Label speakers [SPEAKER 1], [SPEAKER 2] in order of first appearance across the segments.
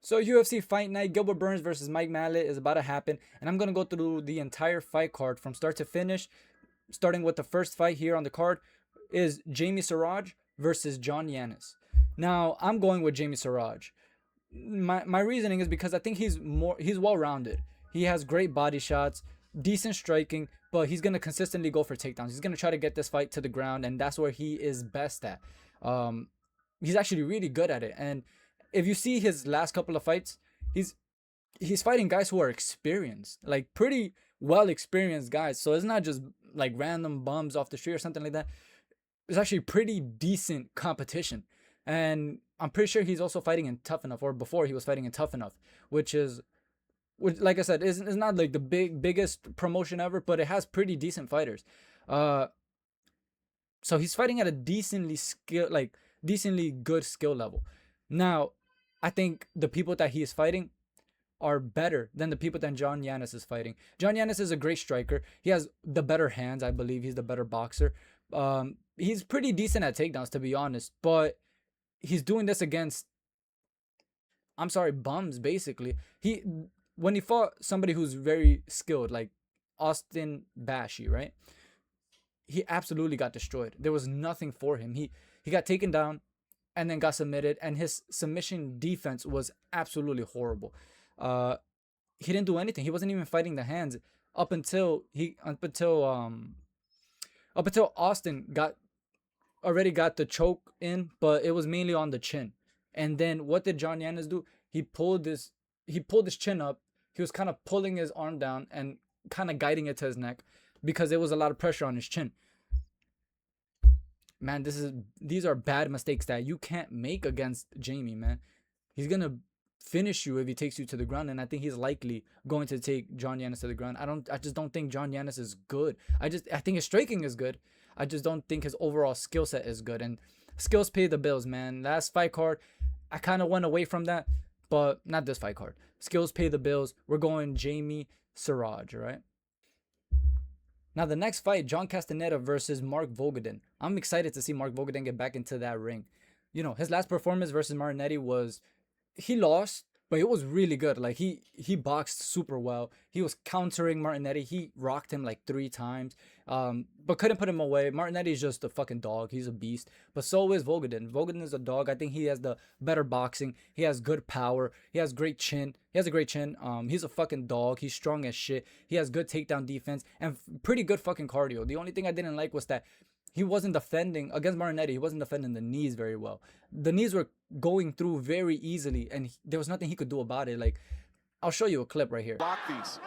[SPEAKER 1] So UFC Fight Night, Gilbert Burns versus Mike Malott is about to happen, and I'm gonna go through the entire fight card from start to finish. Starting with the first fight here on the card is Jamie Siraj versus John Yanis. Now I'm going with Jamie Siraj. My reasoning is because I think he's well rounded. He has great body shots, decent striking, but he's gonna consistently go for takedowns. He's gonna try to get this fight to the ground, and that's where he is best at. Um, he's actually really good at it, and if you see his last couple of fights, he's he's fighting guys who are experienced, like pretty well experienced guys. So it's not just like random bums off the street or something like that. It's actually pretty decent competition. And I'm pretty sure he's also fighting in Tough Enough, or before he was fighting in Tough Enough, which like I said, is not like the biggest promotion ever, but it has pretty decent fighters. Uh so he's fighting at a decently good skill level. Now, I think the people that he is fighting are better than the people that John Yanis is fighting. John Yanis is a great striker. He has the better hands, I believe. He's the better boxer. He's pretty decent at takedowns, to be honest, but he's doing this against, I'm sorry, bums basically. When he fought somebody who's very skilled, like Austin Bashi, right? He absolutely got destroyed. There was nothing for him. He got taken down and then got submitted, and his submission defense was absolutely horrible. Uh, he didn't do anything. He wasn't even fighting the hands up until Austin got the choke in, but it was mainly on the chin. And then what did John Yanis do? He pulled his chin up. He was kind of pulling his arm down and kind of guiding it to his neck because there was a lot of pressure on his chin. Man, these are bad mistakes that you can't make against Jamie, man. He's gonna finish you if he takes you to the ground, and I think he's likely going to take John Yanis to the ground. I just don't think John Yanis is good. I think his striking is good. I just don't think his overall skill set is good. And skills pay the bills, man. Last fight card, I kind of went away from that, but not this fight card. Skills pay the bills. We're going Jamie Siraj, all right? Now, the next fight, John Castaneda versus Mark Vogoden. I'm excited to see Mark Vogoden get back into that ring. His last performance versus Marinetti he lost, but it was really good. Like, he boxed super well. He was countering Martinetti. He rocked him like 3 times, but couldn't put him away. Martinetti is just a fucking dog. He's a beast. But so is Vogoden. Vogoden is a dog. I think he has the better boxing. He has good power. He has great chin. He has a great chin. He's a fucking dog. He's strong as shit. He has good takedown defense and pretty good fucking cardio. The only thing I didn't like was that he wasn't defending against Marinetti. He wasn't defending the knees very well. The knees were going through very easily, and there was nothing he could do about it. Like, I'll show you a clip right here.
[SPEAKER 2] Block these.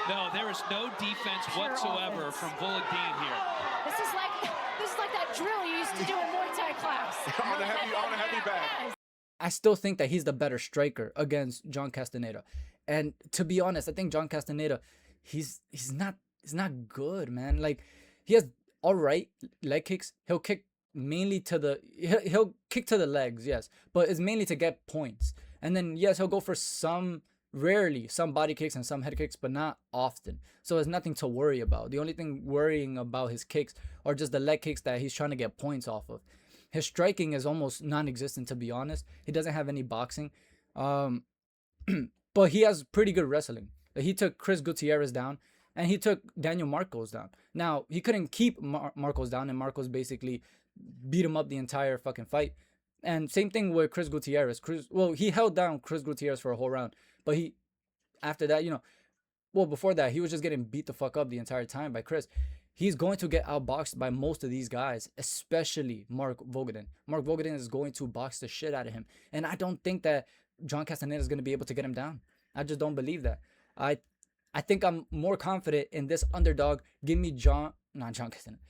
[SPEAKER 3] No, there is no defense whatsoever from Bullock-Dean here.
[SPEAKER 4] This is like that drill you used to do in Muay Thai class.
[SPEAKER 2] on a heavy bag.
[SPEAKER 1] I still think that he's the better striker against John Castaneda. And to be honest, I think John Castaneda, he's not good, man. Like, he has all right leg kicks. He'll kick mainly he'll kick to the legs, yes, but it's mainly to get points. And then yes, he'll go for rarely some body kicks and some head kicks, but not often. So there's nothing to worry about. The only thing worrying about his kicks are just the leg kicks that he's trying to get points off of. His striking is almost non-existent, to be honest. He doesn't have any boxing, but he has pretty good wrestling. He took Chris Gutierrez down, and he took Daniel Marcos down. Now, he couldn't keep Marcos down, and Marcos basically beat him up the entire fucking fight. And same thing with Chris Gutierrez. He held down Chris Gutierrez for a whole round, but after that, before that, he was just getting beat the fuck up the entire time by Chris. He's going to get outboxed by most of these guys, especially Mark Vogoden. Mark Vogoden is going to box the shit out of him. And I don't think that John Castaneda is going to be able to get him down. I just don't believe that. I think I'm more confident in this underdog. Give me John Castaneda.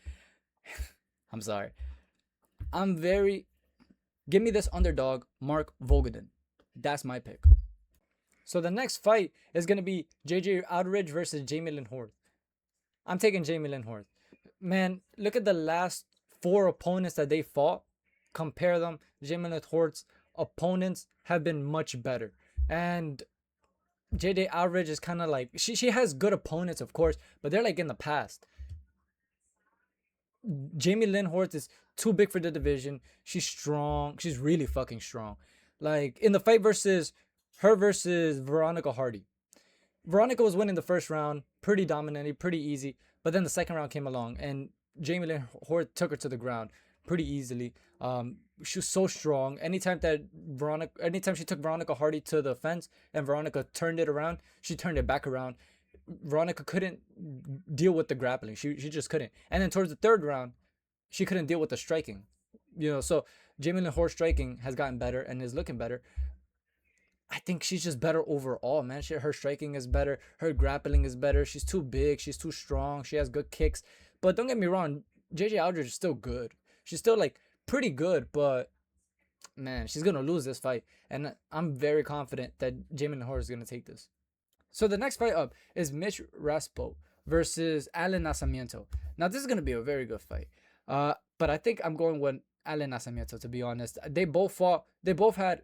[SPEAKER 1] I'm sorry. Give me this underdog, Mark Vogoden. That's my pick. So the next fight is going to be JJ Outridge versus Jamie Lynn Horth. I'm taking Jamie Lynn Horth. Man, look at the last 4 opponents that they fought. Compare them. Jamie Lynn Horth's opponents have been much better. And JJ Outridge is kind of like, she has good opponents, of course, but they're like in the past. Jamie Lynn Horth is too big for the division. She's strong. She's really fucking strong. Like in the fight versus Veronica Hardy. Veronica was winning the first round, pretty dominantly, pretty easy. But then the second round came along, and Jamie Lynn Hort took her to the ground pretty easily. She was so strong. Anytime she took Veronica Hardy to the fence, and Veronica turned it around, she turned it back around. Veronica couldn't deal with the grappling. She just couldn't. And then towards the third round, she couldn't deal with the striking. So Jamie Lynn Hort's striking has gotten better and is looking better. I think she's just better overall, man. Her striking is better. Her grappling is better. She's too big. She's too strong. She has good kicks. But don't get me wrong, JJ Aldridge is still good. She's still like pretty good, but man, she's gonna lose this fight. And I'm very confident that Jamie Lynn Hort is gonna take this. So the next fight up is Mitch Raspo versus Alan Nascimento. Now this is gonna be a very good fight. But I think I'm going with Alan Nascimento, to be honest. They both had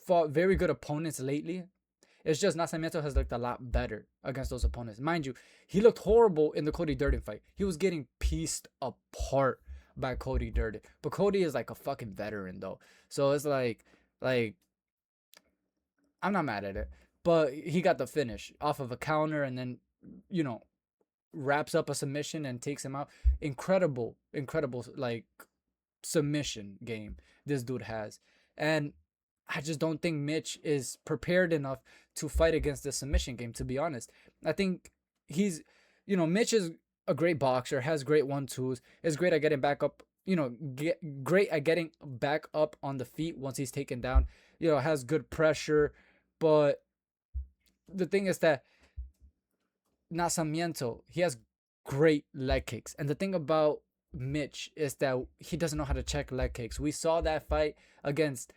[SPEAKER 1] fought very good opponents lately. It's just Nascimento has looked a lot better against those opponents. Mind you, he looked horrible in the Cody Durden fight. He was getting pieced apart by Cody Durden. But Cody is like a fucking veteran though. So it's like I'm not mad at it. But he got the finish off of a counter and then, wraps up a submission and takes him out. Incredible like submission game this dude has. And I just don't think Mitch is prepared enough to fight against the submission game, to be honest. I think Mitch is a great boxer, has great 1-2s, is great at getting back up, great at getting back up on the feet once he's taken down, has good pressure. But the thing is that Nascimento, he has great leg kicks. And the thing about Mitch is that he doesn't know how to check leg kicks. We saw that fight against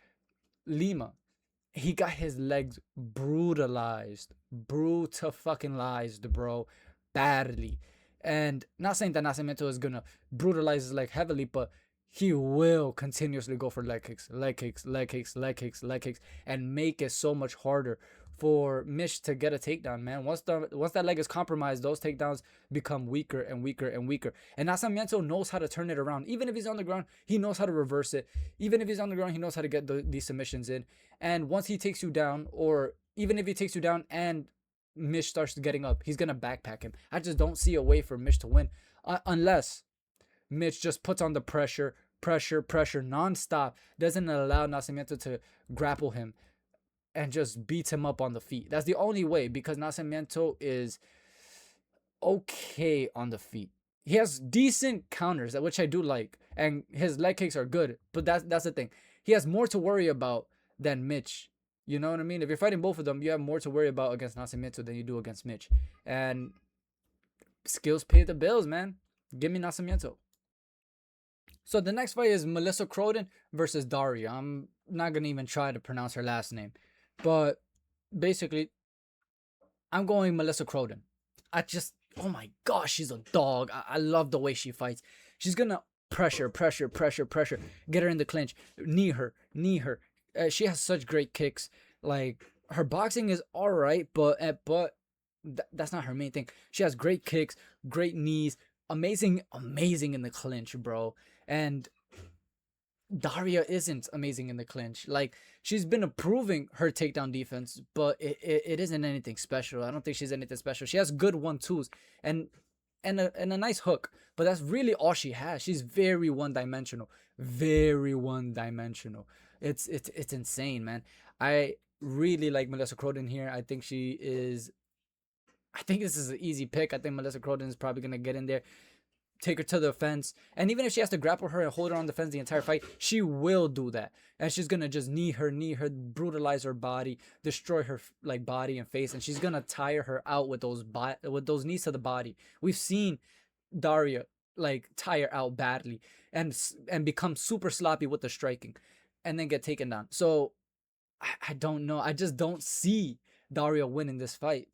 [SPEAKER 1] Lima. He got his legs brutalized, bro, badly. And not saying that Nascimento is gonna brutalize his leg heavily, but he will continuously go for leg kicks, and make it so much harder for Mitch to get a takedown, man. Once that leg is compromised, those takedowns become weaker and weaker and weaker. And Nascimento knows how to turn it around. Even if he's on the ground, he knows how to reverse it. Even if he's on the ground, he knows how to get these submissions in. And once he takes you down, or even if he takes you down and Mitch starts getting up, he's gonna backpack him. I just don't see a way for Mitch to win unless Mitch just puts on the pressure nonstop, doesn't allow Nascimento to grapple him and just beats him up on the feet. That's the only way, because Nascimento is okay on the feet. He has decent counters, which I do like, and his leg kicks are good. But that's the thing. He has more to worry about than Mitch. You know what I mean? If you're fighting both of them, you have more to worry about against Nascimento than you do against Mitch. And skills pay the bills, man. Give me Nascimento. So the next fight is Melissa Croden versus Daria. I'm not going to even try to pronounce her last name. But basically, I'm going Melissa Croden. Oh my gosh, she's a dog. I love the way she fights. She's going to pressure. Get her in the clinch. Knee her. She has such great kicks. Like, her boxing is all right, but that's not her main thing. She has great kicks, great knees, amazing in the clinch, bro. And Daria isn't amazing in the clinch. Like, she's been improving her takedown defense, but it isn't anything special. I don't think she's anything special. She has good 1-2s and a nice hook, but that's really all she has. She's very one-dimensional. It's insane, man. I really like Melissa Croden here. I think this is an easy pick. I think Melissa Croden is probably gonna get in there, take her to the fence, and even if she has to grapple her and hold her on the fence the entire fight, she will do that. And she's gonna just knee her, brutalize her body, destroy her like body and face, and she's gonna tire her out with those knees to the body. We've seen Daria like tire out badly and become super sloppy with the striking, and then get taken down. So I don't know. I just don't see Daria winning this fight.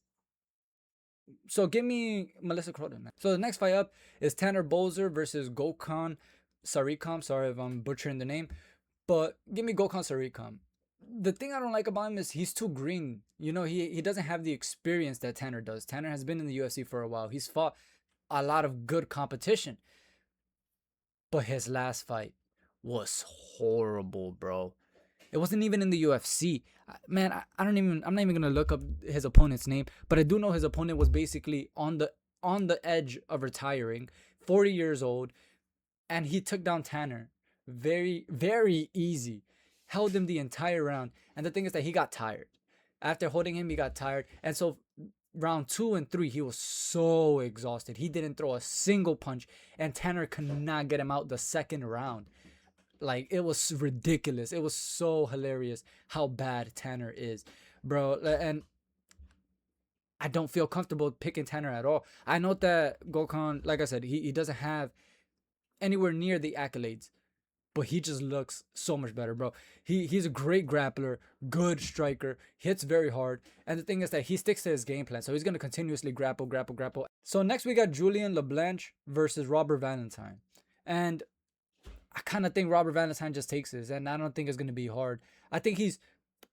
[SPEAKER 1] So give me Melissa Croden, man. So the next fight up is Tanner Boser versus Gokhan Sarikam. Sorry if I'm butchering the name, but give me Gokhan Sarikam. The thing I don't like about him is he's too green. He doesn't have the experience that Tanner does. Tanner has been in the UFC for a while. He's fought a lot of good competition. But his last fight was horrible, bro. It wasn't even in the UFC. Man, I'm not even gonna look up his opponent's name, but I do know his opponent was basically on the edge of retiring, 40 years old, and he took down Tanner very, very easy. Held him the entire round. And the thing is that he got tired. After holding him, he got tired. And so round 2 and 3, he was so exhausted. He didn't throw a single punch, and Tanner could not get him out the second round. Like, it was ridiculous. It was so hilarious how bad Tanner is, bro. And I don't feel comfortable picking Tanner at all. I know that Gokhan, like I said, he doesn't have anywhere near the accolades, but he just looks so much better, bro. He's a great grappler, good striker, hits very hard, and the thing is that he sticks to his game plan, so he's gonna continuously grapple, grapple, grapple. So next we got Julian LeBlanc versus Robert Valentine, and I kind of think Robert Valentine just takes this, and I don't think it's gonna be hard. I think he's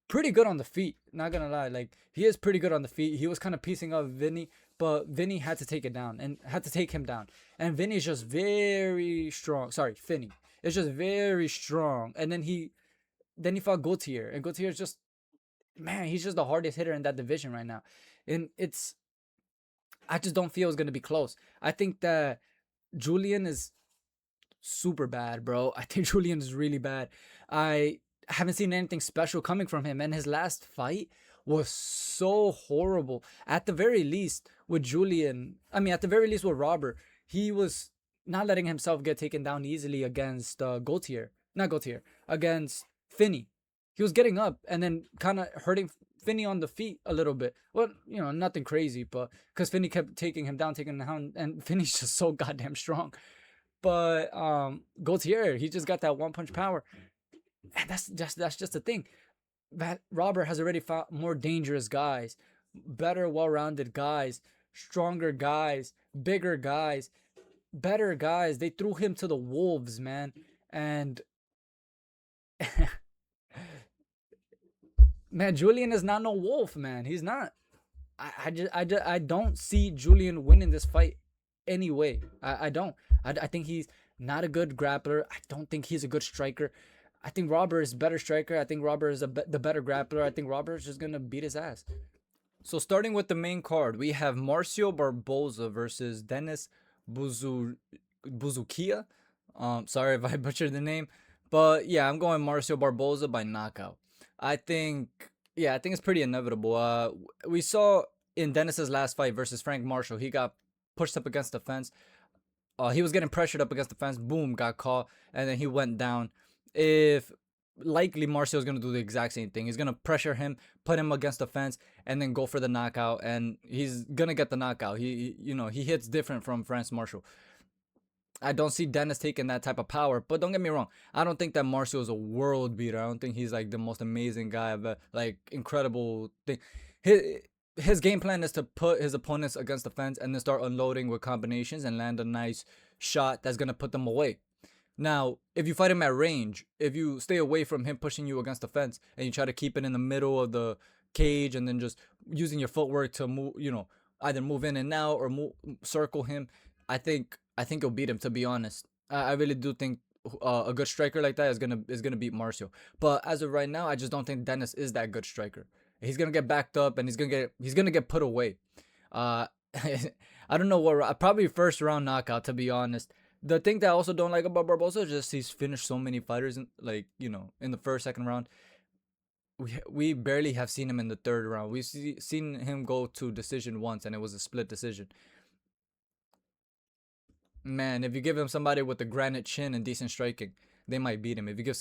[SPEAKER 1] pretty good on the feet. Not gonna lie, like he is pretty good on the feet. He was kind of piecing up Vinny, but Vinny had to take it down and had to take him down. And Vinny's just very strong. Sorry, Finney. It's just very strong. And then he fought Gautier, and Gautier is just, man, he's just the hardest hitter in that division right now. And I just don't feel it's gonna be close. I think that Julian is super bad, bro. I think Julian is really bad. I haven't seen anything special coming from him, and his last fight was so horrible. At the very least, with Julian, I mean, at the very least with Robert, he was not letting himself get taken down easily against Gautier, not Gautier, against Finney. He was getting up and then kind of hurting Finney on the feet a little bit. Well, nothing crazy, but because Finney kept taking him down, and Finney's just so goddamn strong. But Gautier, he just got that one punch power, and that's just the thing. That Robert has already fought more dangerous guys, better, well-rounded guys, stronger guys, bigger guys, better guys. They threw him to the wolves, man, and man, Julian is not no wolf, man. He's not. I don't see Julian winning this fight anyway. I don't. I think he's not a good grappler. I don't think he's a good striker. I think Robert is a better striker. I think Robert is the better grappler. I think Robert is just gonna beat his ass. So starting with the main card, we have Marcio Barboza versus Dennis Buzukia. Sorry if I butchered the name, but yeah, I'm going Marcio Barboza by knockout. I think it's pretty inevitable. We saw in Dennis's last fight versus Frank Marshall, he got pushed up against the fence. He was getting pressured up against the fence. Boom, got caught, and then he went down. If likely Marcio's gonna do the exact same thing. He's gonna pressure him, put him against the fence, and then go for the knockout. And he's gonna get the knockout. He hits different from Frank Marshall. I don't see Dennis taking that type of power, but don't get me wrong. I don't think that Marcio is a world beater. I don't think he's like the most amazing guy, but like incredible thing. His game plan is to put his opponents against the fence and then start unloading with combinations and land a nice shot that's gonna put them away. Now, if you fight him at range, if you stay away from him pushing you against the fence and you try to keep it in the middle of the cage and then just using your footwork to move, either move in and out or circle him, I think you'll beat him. To be honest, I really do think a good striker like that is gonna beat Marcio. But as of right now, I just don't think Dennis is that good striker. He's gonna get backed up and he's gonna get put away. I don't know what, probably first round knockout, to be honest. The thing that I also don't like about Barbosa is just he's finished so many fighters in the first, second round. We barely have seen him in the third round. We've seen him go to decision once, and it was a split decision. Man, if you give him somebody with a granite chin and decent striking, they might beat him. If you give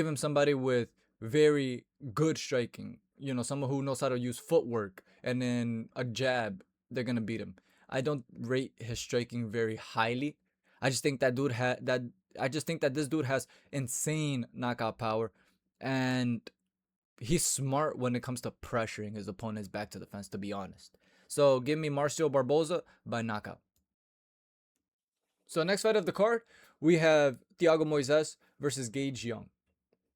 [SPEAKER 1] him somebody with very good striking, someone who knows how to use footwork and then a jab, they're gonna beat him. I don't rate his striking very highly. I just think that this dude has insane knockout power, and he's smart when it comes to pressuring his opponents back to the fence, to be honest. So give me Marcio Barboza by knockout. So next fight of the card, we have Thiago Moises versus Gage Young.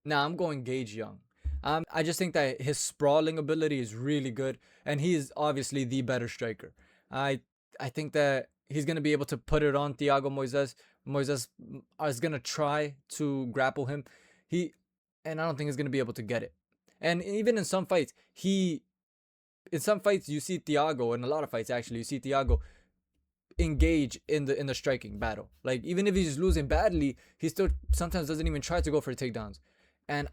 [SPEAKER 1] Now I'm going Gage Young. I just think that his sprawling ability is really good, and he is obviously the better striker. I think that he's gonna be able to put it on Thiago Moises. Moises is gonna try to grapple him. and I don't think he's gonna be able to get it. And even in some fights, you see Thiago, in a lot of fights actually, you see Thiago engage in the striking battle. Like even if he's losing badly, he still sometimes doesn't even try to go for takedowns. And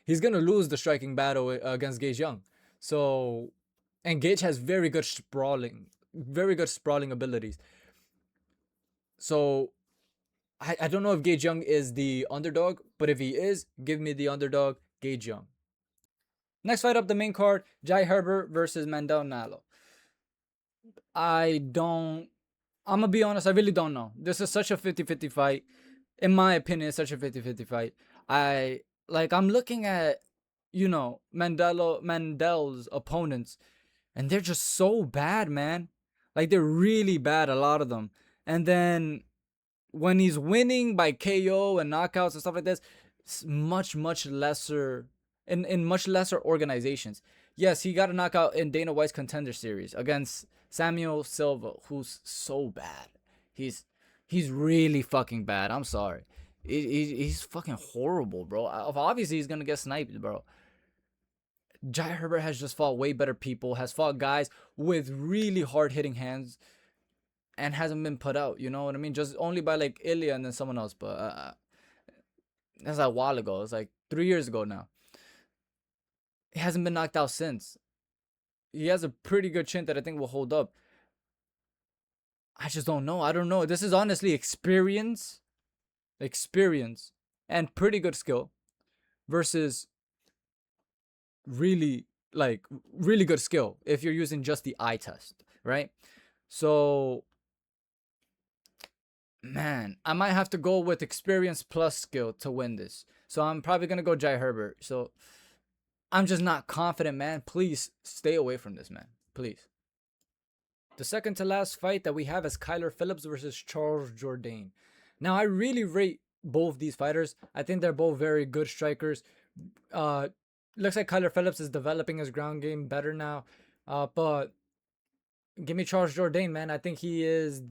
[SPEAKER 1] he's gonna lose the striking battle against Gage Young. So, and Gage has very good sprawling abilities. So I don't know if Gage Young is the underdog, but if he is, give me the underdog, Gage Young. Next fight up the main card, Jai Herbert versus Mandel Nalo. I'm gonna be honest, I really don't know. This is such a 50-50 fight. In my opinion, it's such a 50-50 fight. I'm looking at, Mandel's opponents, and they're just so bad, man. Like they're really bad, a lot of them. And then when he's winning by KO and knockouts and stuff like this, it's much lesser in much lesser organizations. Yes, he got a knockout in Dana White's Contender Series against Samuel Silva, who's so bad. He's really fucking bad. I'm sorry. He's fucking horrible, bro. Obviously, he's gonna get sniped, bro. Jai Herbert has just fought way better people, has fought guys with really hard hitting hands, and hasn't been put out. You know what I mean? Just only by like Ilya and then someone else. But that's a while ago. It's like 3 years ago now. He hasn't been knocked out since. He has a pretty good chin that I think will hold up. I just don't know. I don't know. This is honestly experience, and pretty good skill versus really really good skill if you're using just the eye test, right? So, man, I might have to go with experience plus skill to win this. So I'm probably gonna go Jai Herbert. So I'm just not confident, man. Please stay away from this, man. Please. The second to last fight that we have is Kyler Phillips versus Charles Jourdain. Now, I really rate both these fighters. I think they're both very good strikers. Looks like Kyler Phillips is developing his ground game better now. But give me Charles Jourdain, man. I think he's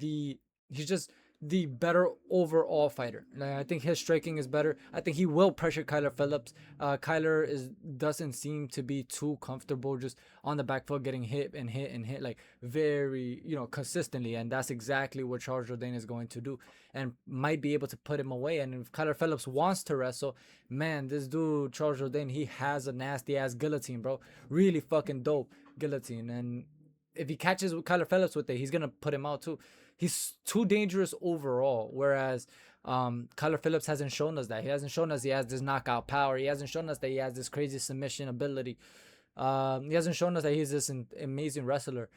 [SPEAKER 1] just the better overall fighter. Like, I think his striking is better. I think he will pressure Kyler Phillips. Kyler doesn't seem to be too comfortable just on the back foot, getting hit and hit and hit like very consistently, and that's exactly what Charles Jourdain is going to do, and might be able to put him away. And if Kyler Phillips wants to wrestle, man, this dude Charles Jourdain, he has a nasty ass guillotine, bro. Really fucking dope guillotine, and if he catches Kyler Phillips with it, he's gonna put him out too. He's too dangerous overall. Whereas Kyler Phillips hasn't shown us that. He hasn't shown us he has this knockout power. He hasn't shown us that he has this crazy submission ability. He hasn't shown us that he's this amazing wrestler.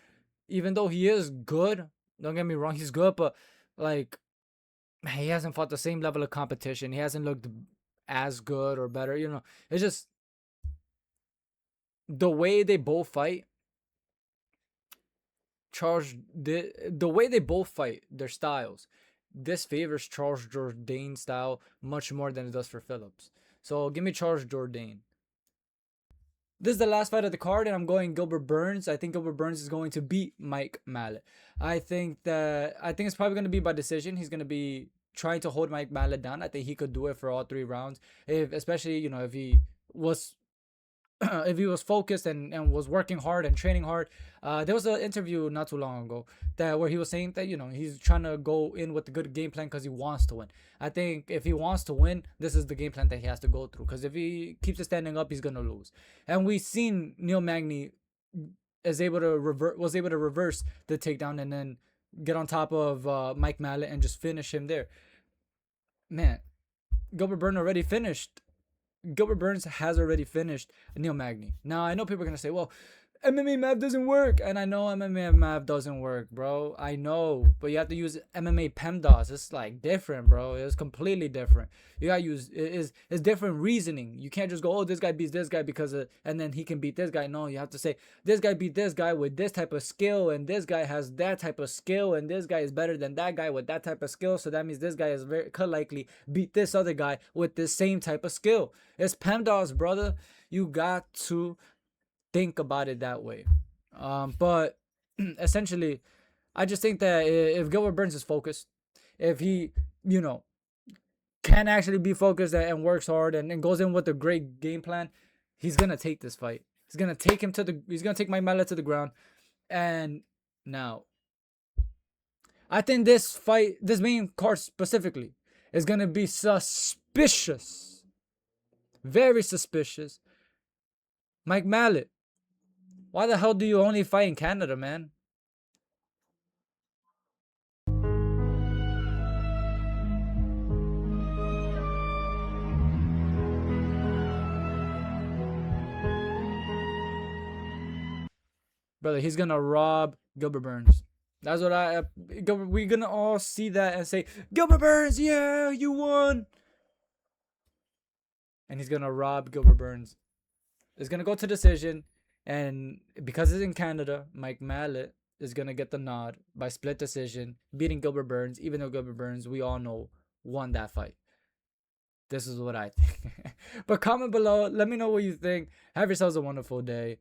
[SPEAKER 1] Even though he is good, don't get me wrong, he's good, but like he hasn't fought the same level of competition. He hasn't looked as good or better. It's just the way they both fight. The way they both fight, their styles, this favors Charles Jourdain's style much more than it does for Phillips. So give me Charles Jourdain. This is the last fight of the card, and I'm going Gilbert Burns. I think Gilbert Burns is going to beat Mike Malott. I think it's probably going to be by decision. He's going to be trying to hold Mike Malott down. I think he could do it for all 3 rounds, especially if he was if he was focused and was working hard and training hard. There was an interview not too long ago where he was saying that he's trying to go in with a good game plan because he wants to win. I think if he wants to win, this is the game plan that he has to go through, because if he keeps it standing up, he's gonna lose. And we've seen Neil Magny was able to reverse the takedown and then get on top of Mike Malott and just finish him there. Man, Gilbert Burns has already finished Neil Magny. Now, I know people are going to say, well, MMA math doesn't work. And I know MMA math doesn't work, bro. I know. But you have to use MMA PEMDAS. It's like different, bro. It's completely different. You got to use, it's different reasoning. You can't just go, oh, this guy beats this guy and then he can beat this guy. No, you have to say, this guy beat this guy with this type of skill, and this guy has that type of skill, and this guy is better than that guy with that type of skill. So that means this guy is very likely beat this other guy with this same type of skill. It's PEMDAS, brother. You got to think about it that way. But essentially, I just think that if Gilbert Burns is focused, if he, can actually be focused and works hard and goes in with a great game plan, he's gonna take this fight. He's gonna take Mike Malott to the ground. And now, I think this fight, this main card specifically, is gonna be suspicious. Very suspicious. Mike Malott, why the hell do you only fight in Canada, man? Brother, he's gonna rob Gilbert Burns. That's what we're gonna all see that and say, Gilbert Burns, yeah, you won. And he's gonna rob Gilbert Burns. It's gonna go to decision, and because it's in Canada, Mike Malott is gonna get the nod by split decision, beating Gilbert Burns, even though Gilbert Burns, we all know, won that fight. This is what I think. But comment below, let me know what you think. Have yourselves a wonderful day.